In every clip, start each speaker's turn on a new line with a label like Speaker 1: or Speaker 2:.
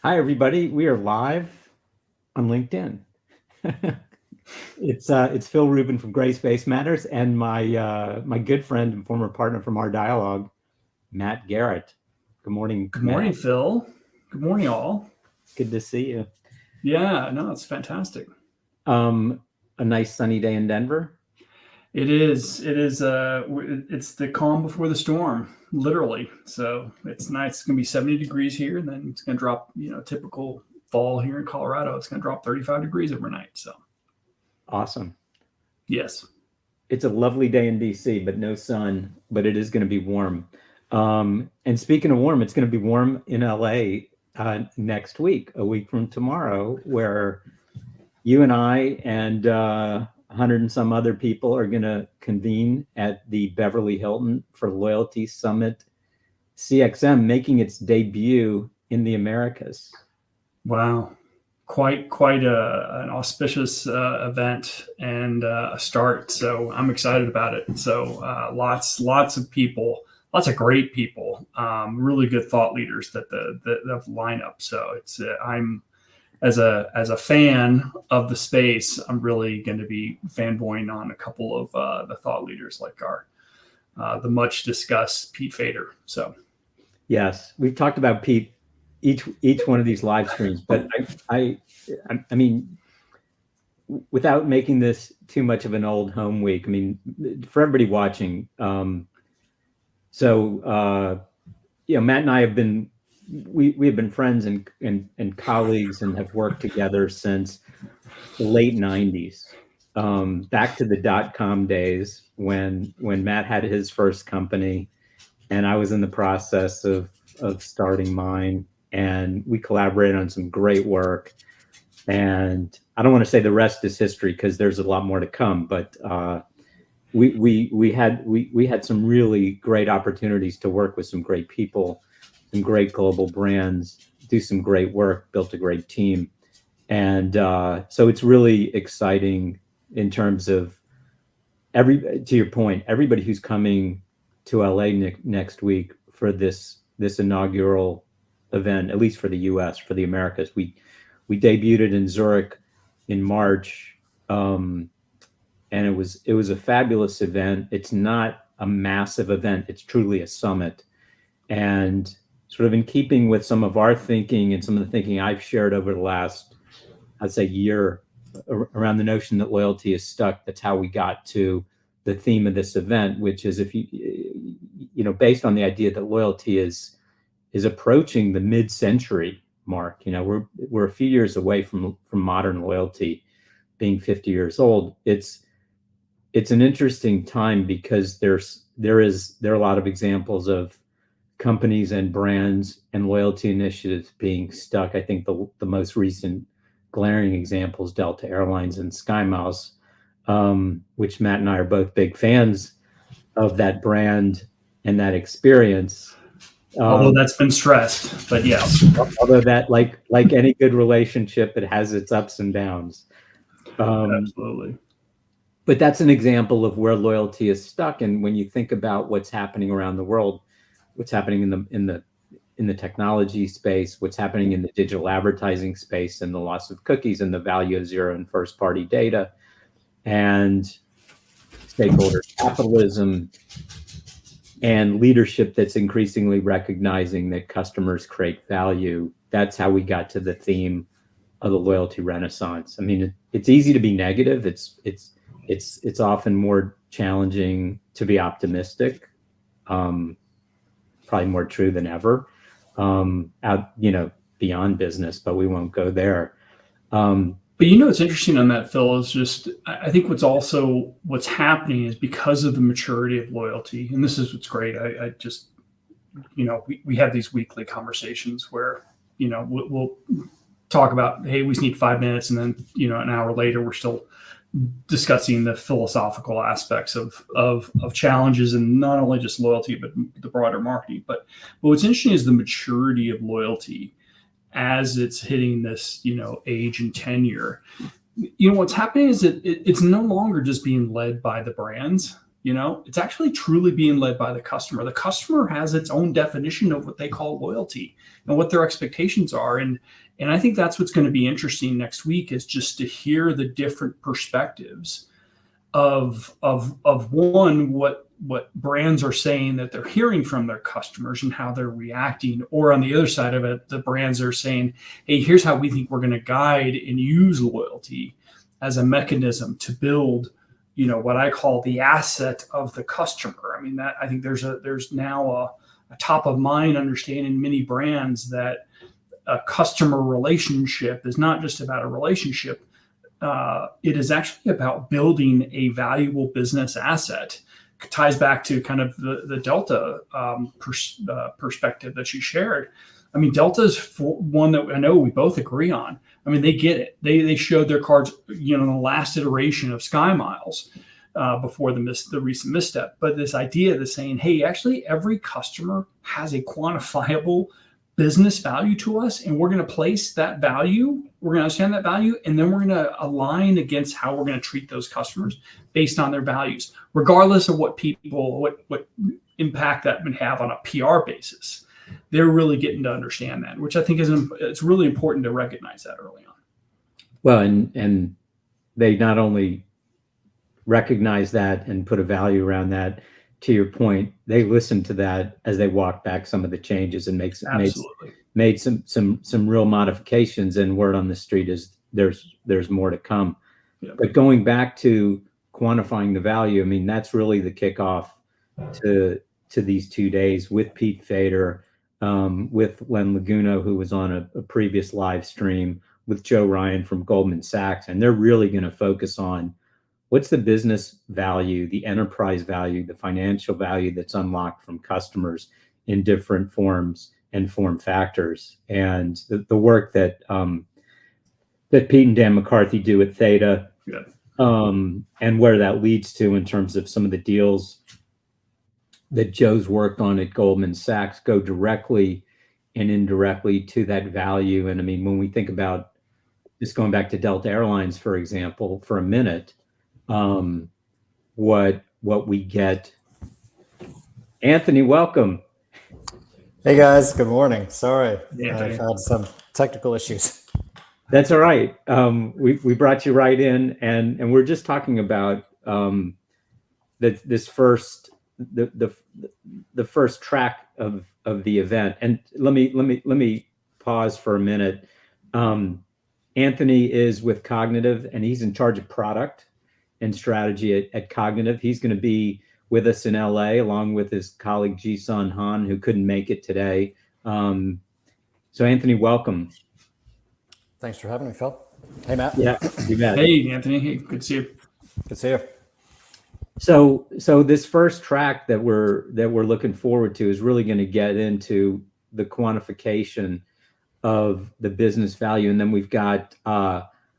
Speaker 1: Hi, everybody. We are live on LinkedIn. It's Phil Rubin from Gray Space Matters and my good friend and former partner from our dialogue, Matt Garrett. Good morning,
Speaker 2: Good morning,
Speaker 1: Matt.
Speaker 2: Phil. Good morning, all.
Speaker 1: Good to see you.
Speaker 2: Yeah, no, it's fantastic.
Speaker 1: A nice sunny day in Denver.
Speaker 2: It is. It is. It's the calm before the storm, literally. So it's nice. It's gonna be 70 degrees here, and then it's gonna drop. Typical fall here in Colorado. It's gonna drop 35 degrees overnight. So
Speaker 1: Awesome.
Speaker 2: yes.
Speaker 1: It's a lovely day in DC, but no sun. But it is going to be warm. And speaking of warm, it's going to be warm in LA next week, a week from tomorrow, where you and I and 100 and some other people are going to convene at the Beverly Hilton for Loyalty Summit CXM, making its debut in the Americas.
Speaker 2: Wow. Quite an auspicious event and a start. So I'm excited about it. So lots of people, lots of great people, really good thought leaders that the lineup. So it's I'm as a fan of the space, I'm really going to be fanboying on a couple of the thought leaders like the much discussed Pete Fader. So
Speaker 1: yes, we've talked about Pete each one of these live streams, but I mean, without making this too much of an old home week, I mean, for everybody watching, Matt and I have been we have been friends and colleagues and have worked together since the late 90s, back to the .com days when Matt had his first company and I was in the process of starting mine, and we collaborated on some great work. And I don't want to say the rest is history because there's a lot more to come, but we had some really great opportunities to work with some great people, some great global brands, do some great work, built a great team. And so it's really exciting in terms of to your point, everybody who's coming to LA next week for this inaugural event, at least for the US, for the Americas. We debuted in Zurich in March, and it was a fabulous event. It's not a massive event, it's truly a summit. And sort of in keeping with some of our thinking and some of the thinking I've shared over the last, I'd say, year around the notion that loyalty is stuck. That's how we got to the theme of this event, which is based on the idea that loyalty is approaching the mid-century mark. We're a few years away from modern loyalty being 50 years old. It's an interesting time because there are a lot of examples of companies and brands and loyalty initiatives being stuck. I think the most recent glaring examples, Delta Airlines and SkyMiles, which Matt and I are both big fans of that brand and that experience.
Speaker 2: Although that's been stressed, but yes.
Speaker 1: Although that, like any good relationship, it has its ups and downs.
Speaker 2: Absolutely.
Speaker 1: But that's an example of where loyalty is stuck. And when you think about what's happening around the world, what's happening in the technology space, what's happening in the digital advertising space, and the loss of cookies and the value of zero and first party data, and stakeholder capitalism, and leadership that's increasingly recognizing that customers create value. That's how we got to the theme of the loyalty renaissance. I mean, it's easy to be negative. It's often more challenging to be optimistic. Probably more true than ever. Beyond business, but we won't go there.
Speaker 2: But what's interesting on that, Phil, is just I think what's happening is because of the maturity of loyalty, and this is what's great. I just we have these weekly conversations where we'll talk about, hey, we just need 5 minutes, and then an hour later we're still discussing the philosophical aspects of challenges, and not only just loyalty but the broader marketing. But what's interesting is the maturity of loyalty as it's hitting this age and tenure. What's happening is that it's no longer just being led by the brands. It's actually truly being led by the customer. The customer has its own definition of what they call loyalty and what their expectations are. And I think that's what's going to be interesting next week, is just to hear the different perspectives of one, what brands are saying that they're hearing from their customers and how they're reacting, or on the other side of it, the brands are saying, hey, here's how we think we're going to guide and use loyalty as a mechanism to build, what I call the asset of the customer. I mean, that I think there's now a top of mind understanding in many brands that a customer relationship is not just about a relationship. It is actually about building a valuable business asset. It ties back to kind of the Delta perspective that you shared. I mean, Delta is one that I know we both agree on. I mean, they get it. They showed their cards, in the last iteration of Sky Miles before the recent misstep. But this idea of saying, hey, actually, every customer has a quantifiable business value to us, and we're going to place that value. We're going to understand that value, and then we're going to align against how we're going to treat those customers based on their values, regardless of what impact that would have on a PR basis. They're really getting to understand that, which I think it's really important to recognize that early on.
Speaker 1: Well, and they not only recognize that and put a value around that, to your point, they listened to that as they walked back some of the changes and made some real modifications, and word on the street is there's more to come. Yeah. But going back to quantifying the value, I mean, that's really the kickoff to these 2 days with Pete Fader, with Len Laguno, who was on a previous live stream, with Joe Ryan from Goldman Sachs. And they're really going to focus on what's the business value, the enterprise value, the financial value that's unlocked from customers in different forms and form factors. And the work that Pete and Dan McCarthy do at Theta, and where that leads to in terms of some of the deals that Joe's worked on at Goldman Sachs go directly and indirectly to that value. And I mean, when we think about just going back to Delta Airlines, for example, for a minute, what we get. Anthony, welcome.
Speaker 3: Hey guys, good morning. Sorry,
Speaker 2: yeah,
Speaker 3: I've had some technical issues.
Speaker 1: That's all right. We brought you right in, and we're just talking about this first the first track of the event. And let me pause for a minute. Anthony is with Kognitiv, and he's in charge of product and strategy at Kognitiv. He's going to be with us in LA along with his colleague Jisun Hahn, who couldn't make it today. So Anthony, welcome.
Speaker 3: Thanks for having me, Phil. Hey, Matt.
Speaker 1: Yeah, you bet.
Speaker 2: Hey, Anthony. Hey, good to see you.
Speaker 3: Good to see you.
Speaker 1: So this first track that we're looking forward to is really going to get into the quantification of the business value, and then we've got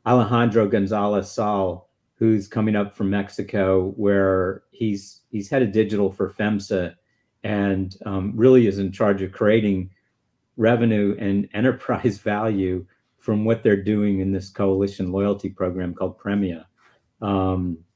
Speaker 1: Alejandro Gonzalez Sal, who's coming up from Mexico, where he's head of digital for FEMSA, and really is in charge of creating revenue and enterprise value from what they're doing in this coalition loyalty program called Premia,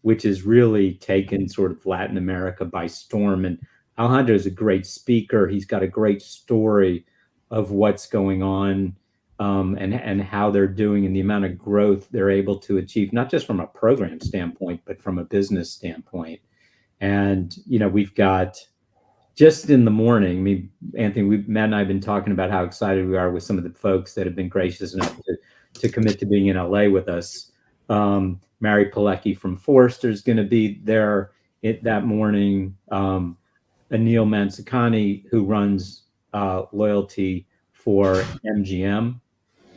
Speaker 1: which is really taken sort of Latin America by storm. And Alejandro is a great speaker. He's got a great story of what's going on, and how they're doing and the amount of growth they're able to achieve, not just from a program standpoint, but from a business standpoint. And, we've got just in the morning, I mean, Anthony, Matt and I have been talking about how excited we are with some of the folks that have been gracious enough to commit to being in LA with us. Mary Pilecki from Forrester is going to be there that morning. Anil Mansakani, who runs loyalty for MGM.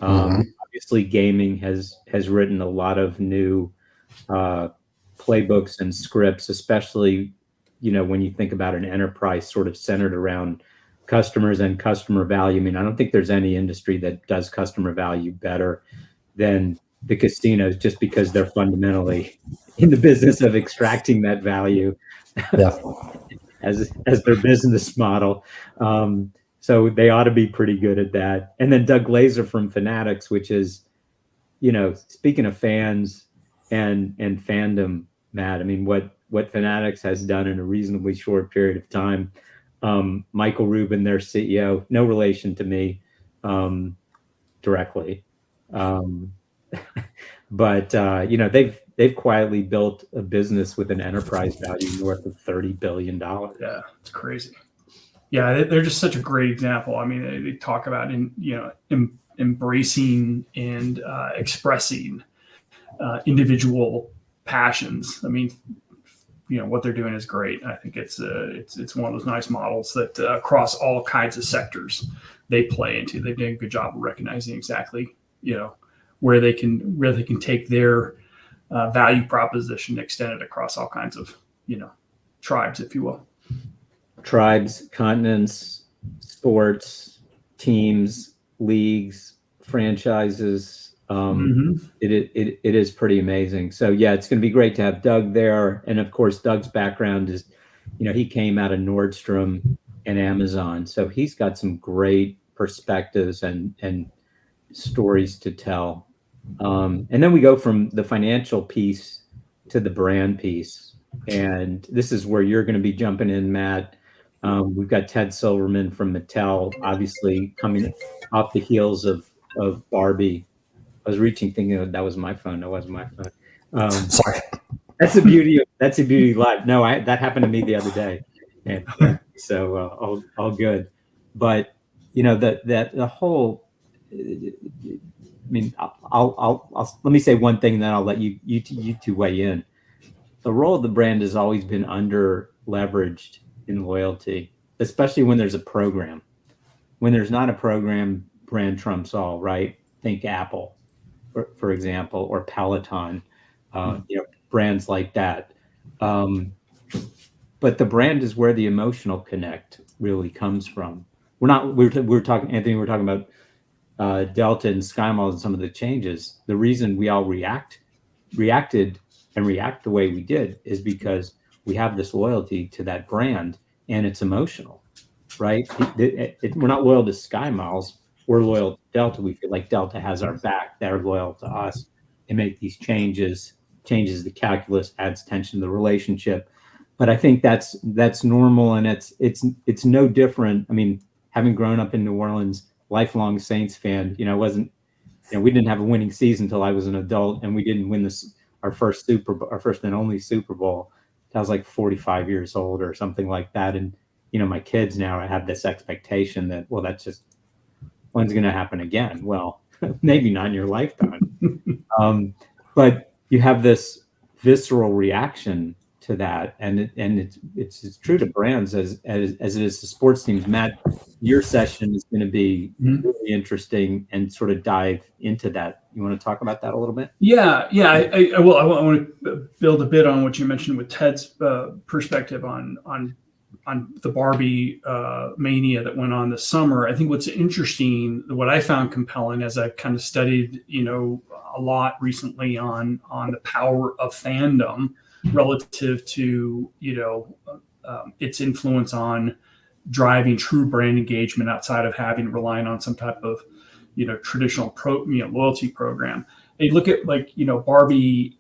Speaker 1: Obviously, gaming has written a lot of new playbooks and scripts, especially when you think about an enterprise sort of centered around customers and customer value. I mean, I don't think there's any industry that does customer value better than the casinos, just because they're fundamentally in the business of extracting that value as their business model. So they ought to be pretty good at that. And then Doug Glazer from Fanatics, which is, speaking of fans and fandom, Matt, I mean, what what Fanatics has done in a reasonably short period of time. Michael Rubin, their CEO, no relation to me directly, but they've quietly built a business with an enterprise value north of $30 billion.
Speaker 2: Yeah, it's crazy. Yeah, they're just such a great example. I mean, they talk about embracing and expressing individual passions. I mean, what they're doing is great. I think it's one of those nice models that across all kinds of sectors they play into. They've done a good job of recognizing exactly where they can take their value proposition, extend it across all kinds of tribes, if you will.
Speaker 1: Tribes, continents, sports, teams, leagues, franchises. It is pretty amazing. So yeah, it's going to be great to have Doug there. And of course, Doug's background is, he came out of Nordstrom and Amazon. So he's got some great perspectives and stories to tell. And then we go from the financial piece to the brand piece. And this is where you're going to be jumping in, Matt. We've got Ted Silverman from Mattel, obviously coming off the heels of Barbie. I was thinking that was my phone. That wasn't my phone.
Speaker 3: Sorry.
Speaker 1: That's the beauty of live. No, that happened to me the other day, and so all good. But the whole. I mean, I'll let me say one thing, then I'll let you two weigh in. The role of the brand has always been under leveraged in loyalty, especially when there's a program. When there's not a program, brand trumps all, right? Think Apple, for example, or Peloton, brands like that. But the brand is where the emotional connect really comes from. We're talking, Anthony, we're talking about Delta and SkyMall and some of the changes. The reason we all reacted and react the way we did is because we have this loyalty to that brand, and it's emotional, right? We're not loyal to SkyMiles. We're loyal to Delta. We feel like Delta has our back. They're loyal to us. They make these changes the calculus, adds tension to the relationship. But I think that's normal, and it's no different. I mean, having grown up in New Orleans, lifelong Saints fan, we didn't have a winning season until I was an adult, and we didn't win our first and only Super Bowl. I was like 45 years old or something like that. And, my kids now have this expectation that, well, that's just, when's going to happen again? Well, maybe not in your lifetime. But you have this visceral reaction to that. And it's true to brands as it is to sports teams. Matt, your session is going to be really interesting and sort of dive into that. You want to talk about that a little bit?
Speaker 2: Yeah. I will. I want to build a bit on what you mentioned with Ted's perspective on the Barbie mania that went on this summer. I think what's interesting, what I found compelling as I've kind of studied, a lot recently on the power of fandom relative to, its influence on driving true brand engagement outside of relying on some type of, traditional loyalty program. They look at Barbie,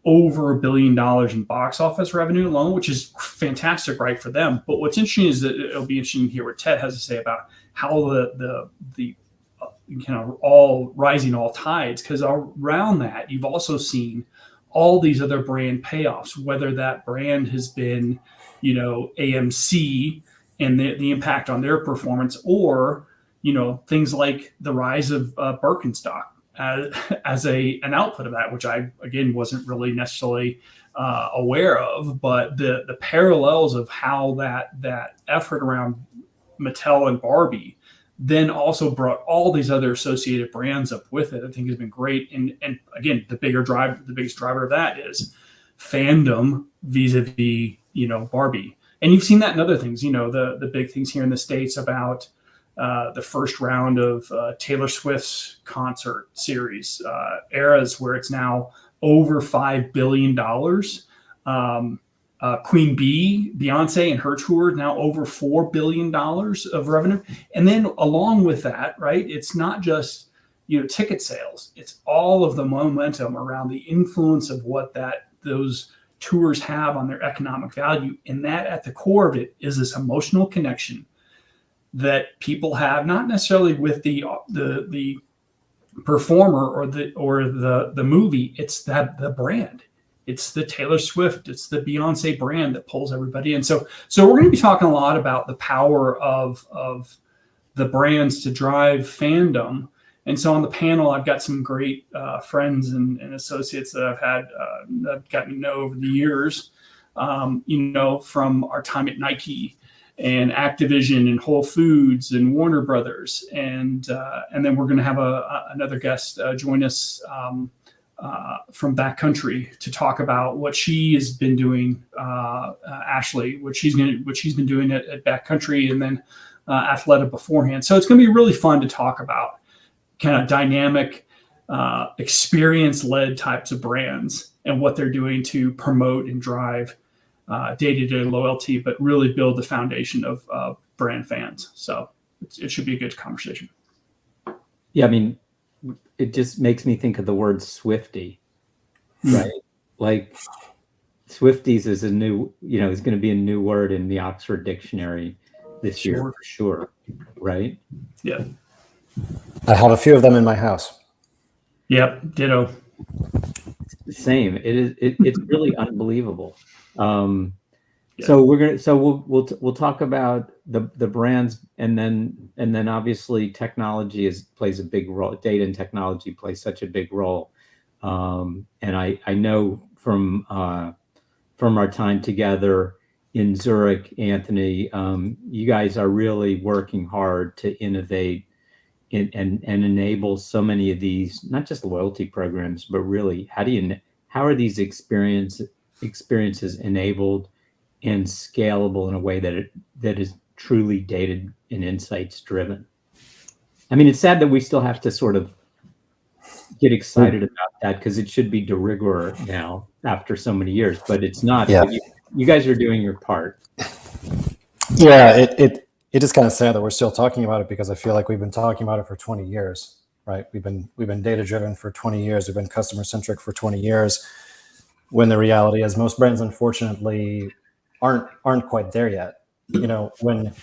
Speaker 2: over $1 billion in box office revenue alone, which is fantastic, right, for them. But what's interesting is that it'll be interesting to hear what Ted has to say about how the all rising all tides, because around that you've also seen all these other brand payoffs, whether that brand has been, AMC and the impact on their performance, or things like the rise of Birkenstock as an output of that, which I again wasn't really necessarily aware of, but the parallels of how that effort around Mattel and Barbie then also brought all these other associated brands up with it, I think has been great. And again, the biggest driver of that is fandom vis-a-vis, Barbie. And you've seen that in other things, the big things here in the States about the first round of Taylor Swift's concert series, Eras, where it's now over $5 billion. Queen Bee, Beyonce, and her tour now over $4 billion of revenue. And then along with that, right, it's not just, ticket sales. It's all of the momentum around the influence of what those tours have on their economic value. And that at the core of it is this emotional connection that people have, not necessarily with the performer or the movie. It's that the brand. It's the Taylor Swift, it's the Beyonce brand that pulls everybody in. So we're going to be talking a lot about the power of the brands to drive fandom. And so on the panel, I've got some great friends and associates that I've gotten to know over the years, from our time at Nike and Activision and Whole Foods and Warner Brothers. And then we're going to have another guest join us from Backcountry to talk about what she has been doing, Ashley, what she's been doing at Backcountry, and then Athleta beforehand. So it's going to be really fun to talk about kind of dynamic, experience-led types of brands and what they're doing to promote and drive day-to-day loyalty, but really build the foundation of brand fans. So it should be a good conversation.
Speaker 1: Yeah, I mean, it just makes me think of the word Swiftie, right? Like Swifties is a new, is going to be a new word in the Oxford Dictionary this year for sure, right?
Speaker 2: Yeah.
Speaker 3: I have a few of them in my house.
Speaker 2: Yep, ditto.
Speaker 1: Same. It's really unbelievable. So we'll talk about the brands, and then obviously technology plays a big role. Data and technology plays such a big role. And I know from our time together in Zurich, Anthony, you guys are really working hard to innovate and enable so many of these, not just loyalty programs, but really how are these experiences enabled and scalable in a way that is truly data and insights driven? I mean, it's sad that we still have to sort of get excited about that, because it should be de rigueur now after so many years, but it's not.
Speaker 3: Yeah.
Speaker 1: But you guys are doing your part.
Speaker 3: Yeah, it is kind of sad that we're still talking about it, because I feel like we've been talking about it for 20 years, right? We've been data driven for 20 years. We've been customer centric for 20 years. When the reality is most brands, unfortunately, aren't quite there yet. When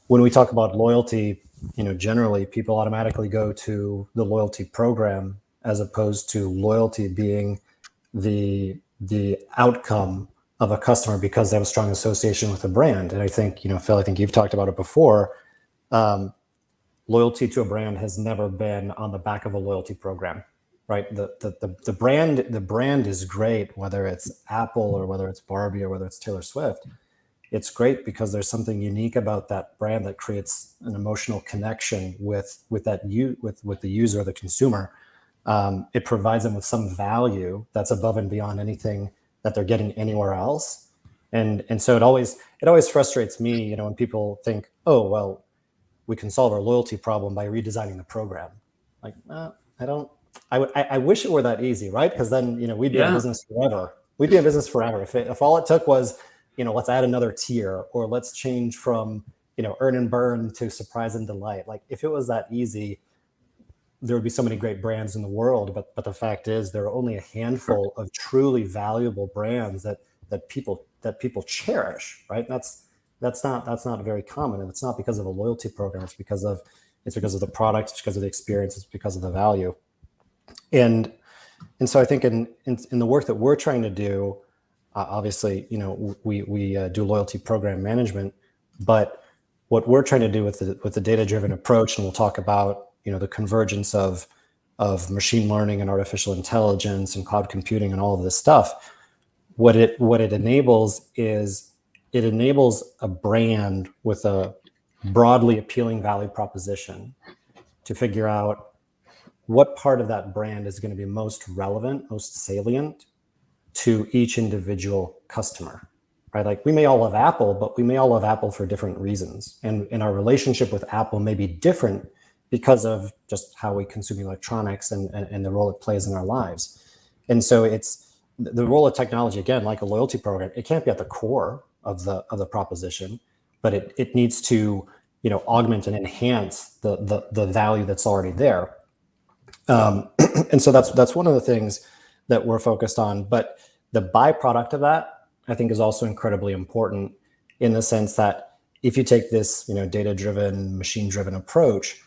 Speaker 3: we talk about loyalty, generally people automatically go to the loyalty program, as opposed to loyalty being the outcome of a customer because they have a strong association with a brand. And I think, Phil, I think you've talked about it before. Loyalty to a brand has never been on the back of a loyalty program, right? The brand is great, whether it's Apple or whether it's Barbie or whether it's Taylor Swift. It's great because there's something unique about that brand that creates an emotional connection with the user, the consumer. It provides them with some value that's above and beyond anything that they're getting anywhere else. And so it always frustrates me, when people think, oh, well, we can solve our loyalty problem by redesigning the program. Like, I wish it were that easy, right? Because then, we'd be in business forever. We'd be in business forever. If all it took was, let's add another tier, or let's change from, earn and burn to surprise and delight. Like, if it was that easy, there would be so many great brands in the world. But the fact is, there are only a handful of truly valuable brands that people cherish, right? That's not very common, and it's not because of a loyalty program. It's because of the product, it's because of the experience, it's because of the value. And so I think in the work that we're trying to do, obviously, we do loyalty program management, but what we're trying to do with the data-driven approach, and we'll talk about, the convergence of machine learning and artificial intelligence and cloud computing and all of this stuff, what it enables is it enables a brand with a broadly appealing value proposition to figure out what part of that brand is going to be most relevant, most salient to each individual customer, right? Like, we may all love Apple, but we may all love Apple for different reasons. And our relationship with Apple may be different because of just how we consume electronics and the role it plays in our lives. And so it's the role of technology, again, like a loyalty program, it can't be at the core of the proposition, but it needs to, augment and enhance the value that's already there. And so that's one of the things that we're focused on. But The byproduct of that, I think, is also incredibly important in the sense that if you take this, data-driven, machine-driven approach,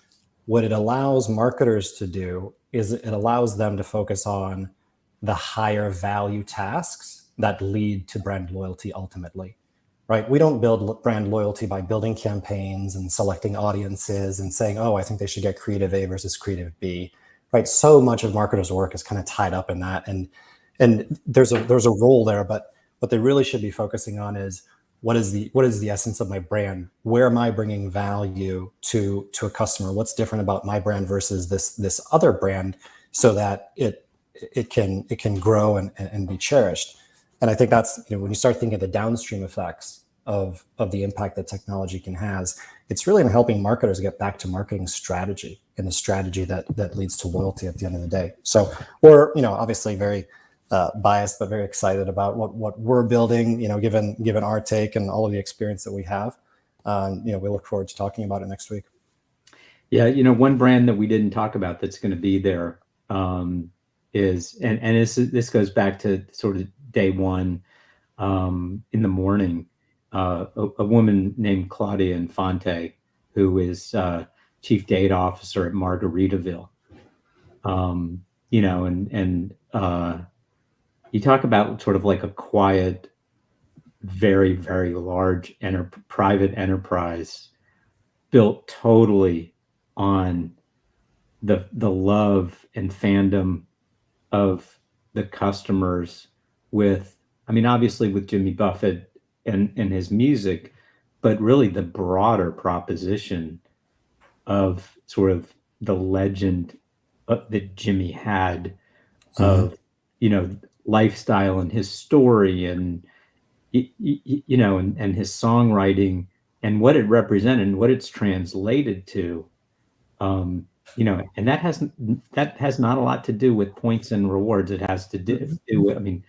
Speaker 3: what it allows marketers to do is it allows them to focus on the higher value tasks that lead to brand loyalty ultimately, right? We don't build brand loyalty by building campaigns and selecting audiences and saying, oh, I think they should get creative A versus creative B, right? So much of marketers' work is kind of tied up in that. And there's a role there, but what they really should be focusing on is what is the essence of my brand? Where am I bringing value to a customer? What's different about my brand versus this other brand, so that it can grow and be cherished? And I think that's, when you start thinking of the downstream effects of the impact that technology can has, it's really in helping marketers get back to marketing strategy and the strategy that leads to loyalty at the end of the day. So we're, obviously very biased, but very excited about what we're building, given our take and all of the experience that we have. We look forward to talking about it next week.
Speaker 1: Yeah, one brand that we didn't talk about that's going to be there is, and this goes back to sort of day one, in the morning, a woman named Claudia Infante, who is chief data officer at Margaritaville. You talk about sort of like a quiet, very, very large private enterprise built totally on the love and fandom of the customers obviously with Jimmy Buffett and his music, but really the broader proposition of sort of the legend that Jimmy had of, lifestyle and his story and, and his songwriting and what it represented and what it's translated to, and that has not a lot to do with points and rewards. It has to do with,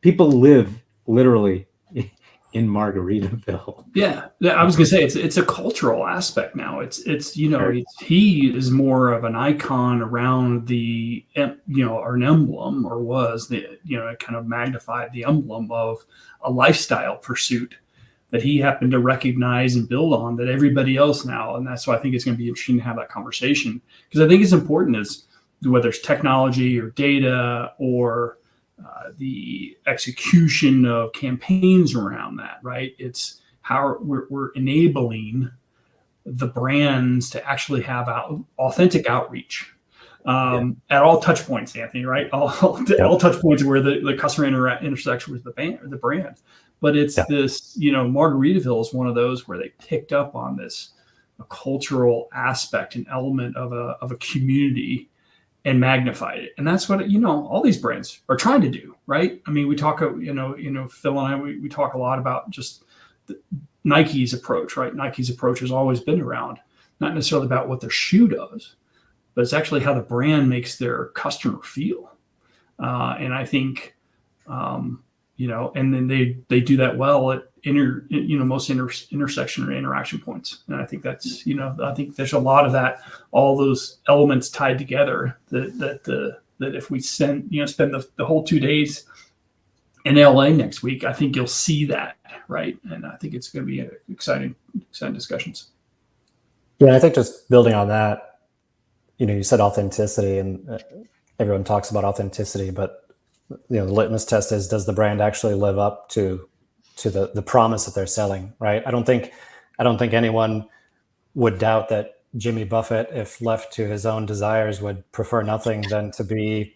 Speaker 1: people live literally in Margaritaville.
Speaker 2: Yeah, I was gonna say it's a cultural aspect now. He is more of an icon around the or an emblem, or was it kind of magnified the emblem of a lifestyle pursuit that he happened to recognize and build on that everybody else now. And that's why I think it's going to be interesting to have that conversation, because I think it's important, is whether it's technology or data or the execution of campaigns around that, right? It's how we're enabling the brands to actually have authentic outreach at all touch points, Anthony, right? All touch points where the customer intersects with the brand. But it's this, Margaritaville is one of those where they picked up on this a cultural aspect, an element of a community, and magnified it. And that's what, all these brands are trying to do, right? We talk, Phil and I, we talk a lot about just Nike's approach, right? Nike's approach has always been around, not necessarily about what their shoe does, but it's actually how the brand makes their customer feel. And I think, and then they do that well at most intersection or interaction points. And I think that's, I think there's a lot of that, all those elements tied together that if we spend the whole 2 days in LA next week, I think you'll see that, right? And I think it's going to be exciting discussions.
Speaker 3: Yeah, I think just building on that, you said authenticity, and everyone talks about authenticity, but the litmus test is, does the brand actually live up to the promise that they're selling, right? I don't think anyone would doubt that Jimmy Buffett, if left to his own desires, would prefer nothing than to be,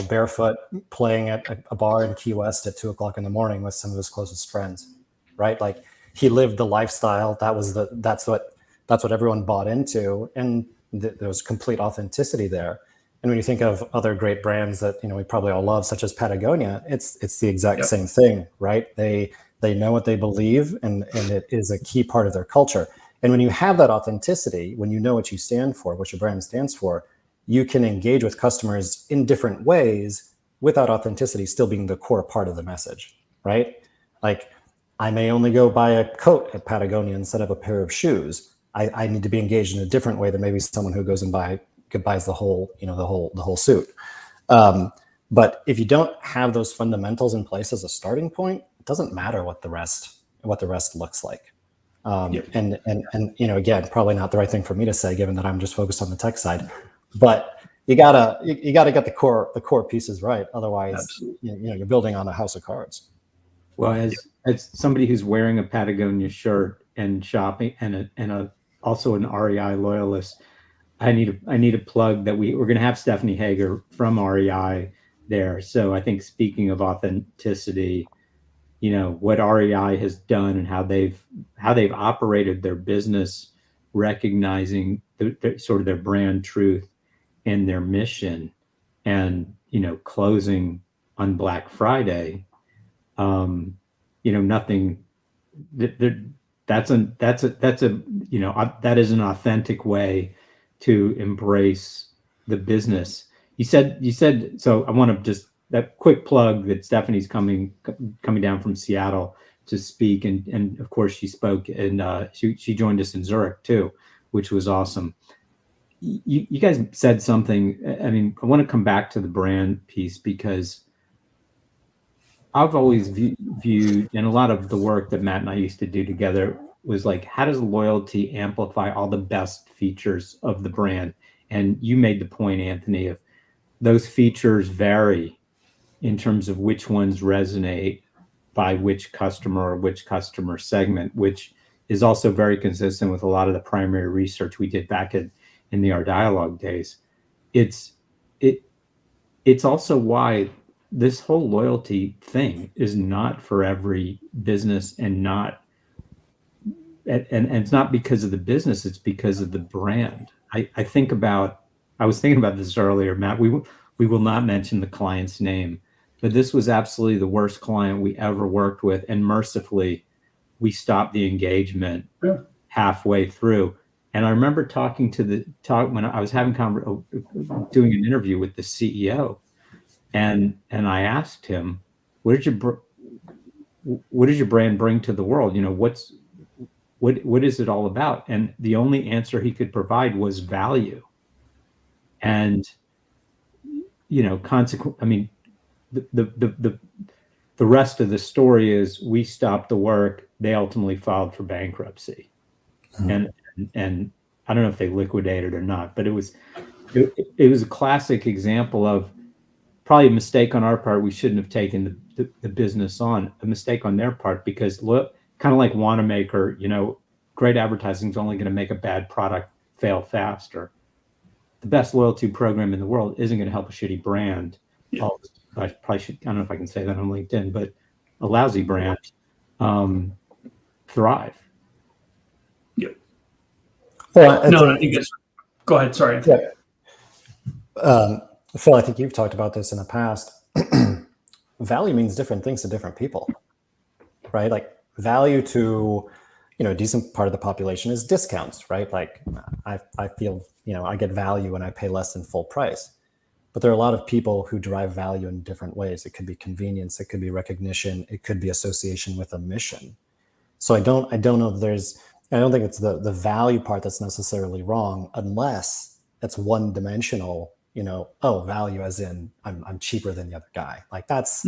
Speaker 3: barefoot playing at a bar in Key West at 2:00 in the morning with some of his closest friends, right? Like, he lived the lifestyle. That's what everyone bought into, and there was complete authenticity there. And when you think of other great brands that we probably all love, such as Patagonia, it's the exact same thing, right? They know what they believe, and it is a key part of their culture. And when you have that authenticity, when you know what you stand for, what your brand stands for, you can engage with customers in different ways without authenticity still being the core part of the message, right? Like, I may only go buy a coat at Patagonia instead of a pair of shoes. I need to be engaged in a different way than maybe someone who goes and buys the whole, the whole suit. But if you don't have those fundamentals in place as a starting point, it doesn't matter what the rest looks like. And again, probably not the right thing for me to say, given that I'm just focused on the tech side. But you gotta get the core pieces right. Otherwise, you're building on a house of cards.
Speaker 1: Well, as somebody who's wearing a Patagonia shirt and shopping and also an REI loyalist, I need a plug that we're going to have Stephanie Hager from REI there. So I think, speaking of authenticity, what REI has done and how they've operated their business, recognizing sort of their brand truth and their mission, and closing on Black Friday. Nothing. That is an authentic way to embrace the business. You said so. I want to just that quick plug that Stephanie's coming down from Seattle to speak, and of course she spoke, and she joined us in Zurich too, which was awesome. You guys said something. I mean, I want to come back to the brand piece, because I've always viewed, and a lot of the work that Matt and I used to do together was like, how does loyalty amplify all the best features of the brand? And you made the point, Anthony, of those features vary in terms of which ones resonate by which customer or which customer segment, which is also very consistent with a lot of the primary research we did back in the Our Dialogue days. It's also why this whole loyalty thing is not for every business, and it's not because of the business, it's because of the brand. I was thinking about this earlier, Matt. We will not mention the client's name, but this was absolutely the worst client we ever worked with, and mercifully, we stopped the engagement halfway through. And I remember when I was doing an interview with the CEO, and I asked him, what does your brand bring to the world? What is it all about? And the only answer he could provide was value. And I mean, the rest of the story is we stopped the work. They ultimately filed for bankruptcy, and I don't know if they liquidated or not, but it was a classic example of probably a mistake on our part. We shouldn't have taken the business on. A mistake on their part, because kind of like Wanamaker, great advertising is only going to make a bad product fail faster. The best loyalty program in the world isn't going to help a shitty brand. Yeah. I probably should, I don't know if I can say that on LinkedIn, but a lousy brand thrive.
Speaker 2: Yep.
Speaker 3: Well,
Speaker 2: no, I think that's. Go ahead. Sorry.
Speaker 3: Yeah. Phil, I think you've talked about this in the past. Value means different things to different people, right? Like, value to, a decent part of the population is discounts, right? Like, I feel, I get value when I pay less than full price. But there are a lot of people who derive value in different ways. It could be convenience, it could be recognition, it could be association with a mission. So I don't know if I don't think it's the value part that's necessarily wrong, unless it's one dimensional, value as in I'm cheaper than the other guy. Like, that's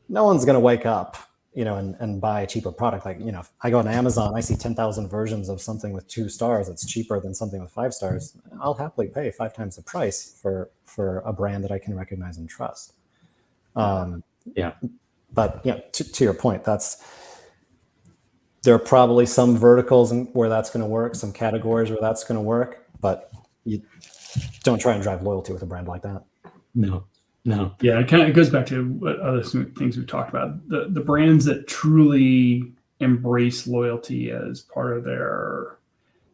Speaker 3: no one's going to wake up, and buy a cheaper product. Like, if I go on Amazon, I see 10,000 versions of something with 2 stars that's cheaper than something with 5 stars. I'll happily pay 5 times the price for a brand that I can recognize and trust.
Speaker 1: Yeah.
Speaker 3: But to your point, there are probably some verticals where that's going to work, some categories where that's going to work, but you don't try and drive loyalty with a brand like that.
Speaker 1: No.
Speaker 2: Yeah, it goes back to what other things we've talked about. The brands that truly embrace loyalty as part of their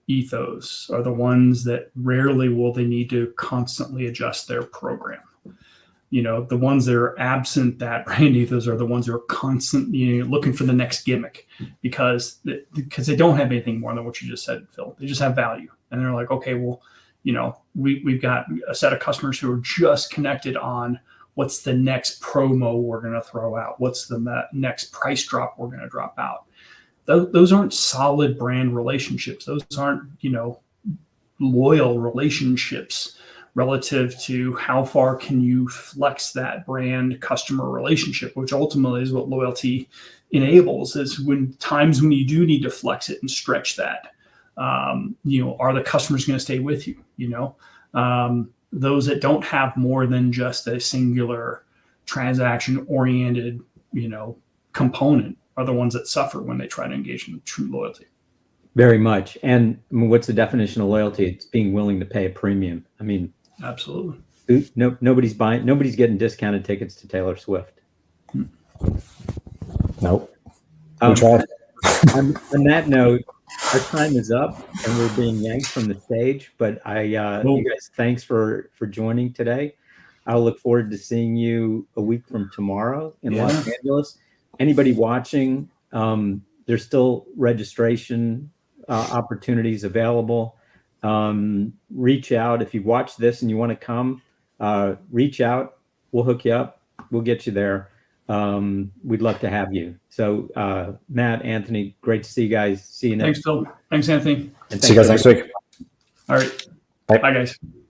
Speaker 2: ethos are the ones that rarely will they need to constantly adjust their program. The ones that are absent that brand ethos are the ones who are constantly looking for the next gimmick, because they don't have anything more than what you just said, Phil. They just have value, and they're like, okay, well, we've got a set of customers who are just connected on what's the next promo we're going to throw out, what's the next price drop we're going to drop out. Those aren't solid brand relationships. Those aren't loyal relationships relative to how far can you flex that brand customer relationship, which ultimately is what loyalty enables, is when times when you do need to flex it and stretch that. Are the customers going to stay with you? Those that don't have more than just a singular transaction oriented, component are the ones that suffer when they try to engage in true loyalty.
Speaker 1: Very much. And I mean, what's the definition of loyalty? It's being willing to pay a premium. I mean,
Speaker 2: absolutely.
Speaker 1: Nobody's getting discounted tickets to Taylor Swift.
Speaker 3: Nope.
Speaker 1: On that note, our time is up and we're being yanked from the stage, but you guys, thanks for joining today. I'll look forward to seeing you a week from tomorrow in Los Angeles. Anybody watching, there's still registration opportunities available. Reach out if you watch this and you want to come. Reach out. We'll hook you up. We'll get you there. We'd love to have you. So, Matt, Anthony, great to see you guys. See you next.
Speaker 2: Thanks, Phil. Thanks, Anthony.
Speaker 3: See you guys next week.
Speaker 2: All right. Bye guys.